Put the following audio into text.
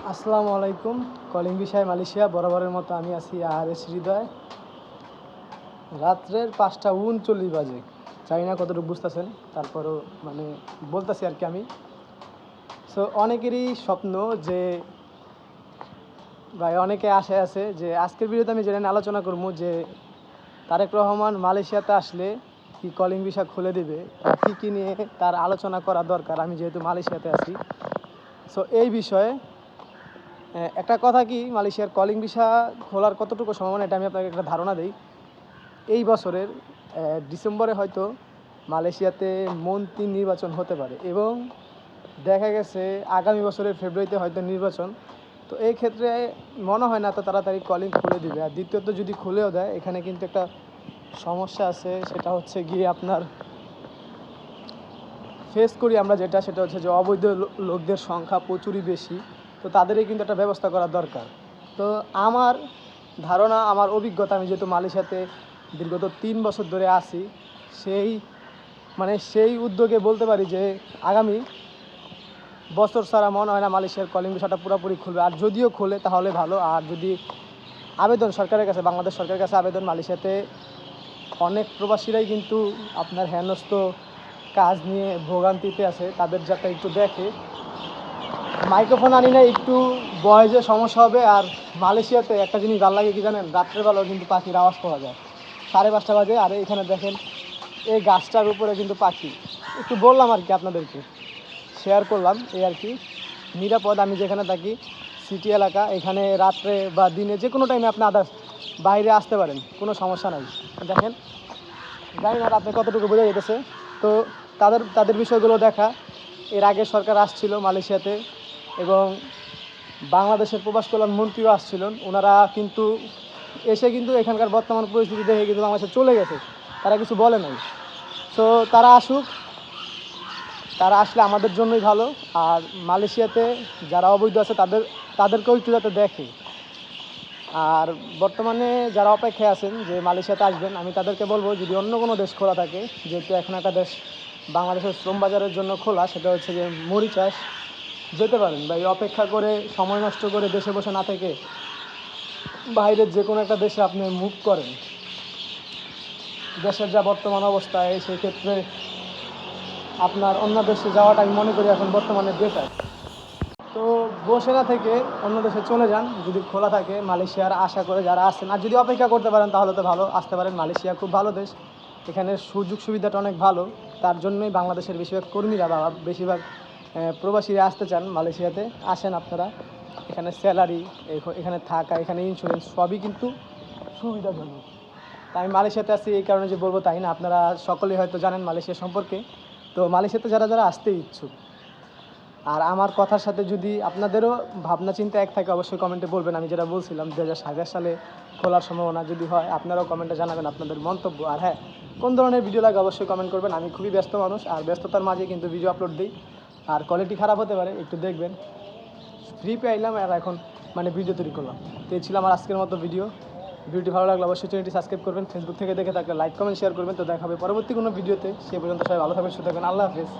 আসসালামু আলাইকুম। কলিং বিষয় মালয়েশিয়া, বরাবরের মতো আমি আছি আর হৃদয়। রাত্রের 5টা 39 বাজে, জানি না কতটুকু বুঝতেছেন, তারপরও মানে বলতেছি আর কি আমি। সো অনেকেরই স্বপ্ন যে ভাই, অনেকে আশায় আছে যে আজকের ভিডিওতে আমি যেটা নিয়ে আলোচনা করবো যে তারেক রহমান মালয়েশিয়াতে আসলে কি কলিং ভিসা খুলে দিবে, কী কী নিয়ে তার আলোচনা করা দরকার, আমি যেহেতু মালয়েশিয়াতে আছি। সো এই বিষয়ে একটা কথা কি, মালয়েশিয়ার কলিং ভিসা খোলার কতটুকু সম্ভাবনা, এটা আমি আপনাকে একটা ধারণা দিই। এই বছরের ডিসেম্বরে হয়তো মালয়েশিয়াতে মন্ত্রী নির্বাচন হতে পারে এবং দেখা গেছে আগামী বছরের ফেব্রুয়ারিতে হয়তো নির্বাচন। তো এই ক্ষেত্রে মনে হয় না এত তাড়াতাড়ি কলিং খুলে দিবে। আর দ্বিতীয়ত, যদি খুলেও দেয়, এখানে কিন্তু একটা সমস্যা আছে, সেটা হচ্ছে গিয়ে আপনার ফেস করি আমরা যেটা, সেটা হচ্ছে যে অবৈধ লোকদের সংখ্যা প্রচুরই বেশি। তো তাদেরই কিন্তু একটা ব্যবস্থা করা দরকার। তো আমার ধারণা, আমার অভিজ্ঞতা, আমি যেহেতু মালয়েশিয়াতে দীর্ঘত 3 বছর ধরে আছি, সেই উদ্যোগে বলতে পারি যে আগামী বছর ছাড়া মনে হয় না মালয়েশিয়ার কলিং ভিসাটা পুরোপুরি খুলবে। আর যদিও খুলে তাহলে ভালো। আর যদি আবেদন সরকারের কাছে, বাংলাদেশ সরকারের কাছে আবেদন, মালয়েশিয়াতে অনেক প্রবাসীরাই কিন্তু আপনার হেনস্থ কাজ নিয়ে ভোগান্তিতে আছে, তাদের যাতে একটু দেখে। মাইক্রোফোন আনি না, একটু বয়সে সমস্যা হবে। আর মালয়েশিয়াতে একটা জিনিস ভালো লাগে কি জানেন, রাত্রেবেলাও কিন্তু পাখির আওয়াজ পাওয়া যায়। 5:30 বাজে, আর এখানে দেখেন এই গাছটার উপরে কিন্তু পাখি। একটু বললাম আর কি, আপনাদেরকে শেয়ার করলাম এই আর কি। নিরাপদ, আমি যেখানে থাকি সিটি এলাকা, এখানে রাত্রে বা দিনে যে কোনো টাইমে আপনি বাইরে আসতে পারেন, কোনো সমস্যা নাই। দেখেন, জানি না রাত্রে কতটুকু বোঝা যেতেছে। তো তাদের বিষয়গুলো দেখা। এর আগে সরকার আসছিল মালয়েশিয়াতে এবং বাংলাদেশের প্রবাস কল্যাণ মন্ত্রীও আসছিলেন। ওনারা কিন্তু এসে কিন্তু এখানকার বর্তমান পরিস্থিতি দেখে কিন্তু বাংলাদেশে চলে গেছে, তারা কিছু বলে নাই। তো তারা আসুক, তারা আসলে আমাদের জন্যই ভালো। আর মালয়েশিয়াতে যারা অবৈধ আছে তাদেরকেও একটু যাতে দেখে। আর বর্তমানে যারা অপেক্ষায় আছেন যে মালয়েশিয়াতে আসবেন, আমি তাদেরকে বলবো, যদি অন্য কোনো দেশ খোলা থাকে, যেহেতু এখন একটা দেশ বাংলাদেশের শ্রম বাজারের জন্য খোলা, সেটা হচ্ছে যে মরিচাস, যেতে পারেন ভাই। অপেক্ষা করে সময় নষ্ট করে দেশে বসে না থেকে বাইরের যে কোনো একটা দেশে আপনি মুভ করেন। দেশের যা বর্তমান অবস্থা, সেই ক্ষেত্রে আপনার অন্য দেশে যাওয়াটা আমি মনে করি এখন বর্তমানে বেটার। তো বসে না থেকে অন্য দেশে চলে যান যদি খোলা থাকে মালয়েশিয়ার, আশা করে যারা আসছেন। আর যদি অপেক্ষা করতে পারেন তাহলে তো ভালো, আসতে পারেন। মালয়েশিয়া খুব ভালো দেশ, এখানে সুযোগ সুবিধাটা অনেক ভালো। তার জন্যই বাংলাদেশের বেশিরভাগ কর্মীরা বা বেশিরভাগ প্রবাসীরা আসতে চান মালয়েশিয়াতে। আসেন আপনারা, এখানে স্যালারি, এখানে থাকা, এখানে ইন্স্যুরেন্স, সবই কিন্তু সুবিধাজনক। তাই আমি মালয়েশিয়াতে আসছি এই কারণে যে বলবো তাই না, আপনারা সকলেই হয়তো জানেন মালয়েশিয়া সম্পর্কে। তো মালয়েশিয়াতে যারা যারা আসতে ইচ্ছুক, আর আমার কথার সাথে যদি আপনাদেরও ভাবনা চিন্তা এক থাকে, অবশ্যই কমেন্টে বলবেন। আমি যেটা বলছিলাম 2027 সালে খোলার সম্ভাবনা যদি হয়, আপনারাও কমেন্টে জানাবেন আপনাদের মন্তব্য। আর হ্যাঁ, কোন ধরনের ভিডিও লাগে অবশ্যই কমেন্ট করবেন। আমি খুবই ব্যস্ত মানুষ, আর ব্যস্ততার মাঝে কিন্তু ভিডিও আপলোড দিই, আর কোয়ালিটি খারাপ হতে পারে, একটু দেখবেন। ফ্রি পেয়ে আর এখন ভিডিও তৈরি করলাম। তো এই ছিল আমার আজকের মতো ভিডিওটি ভালো লাগলে অবশ্যই চ্যানেলটি সাবস্ক্রাইব করবেন। ফেসবুক থেকে দেখে থাকলে লাইক কমেন্ট শেয়ার করবেন। তো দেখা হবে পরবর্তী কোনো ভিডিওতে। সে পর্যন্ত সবাই ভালো থাকবেন, সুস্থ থাকবেন। আল্লাহ হাফেজ।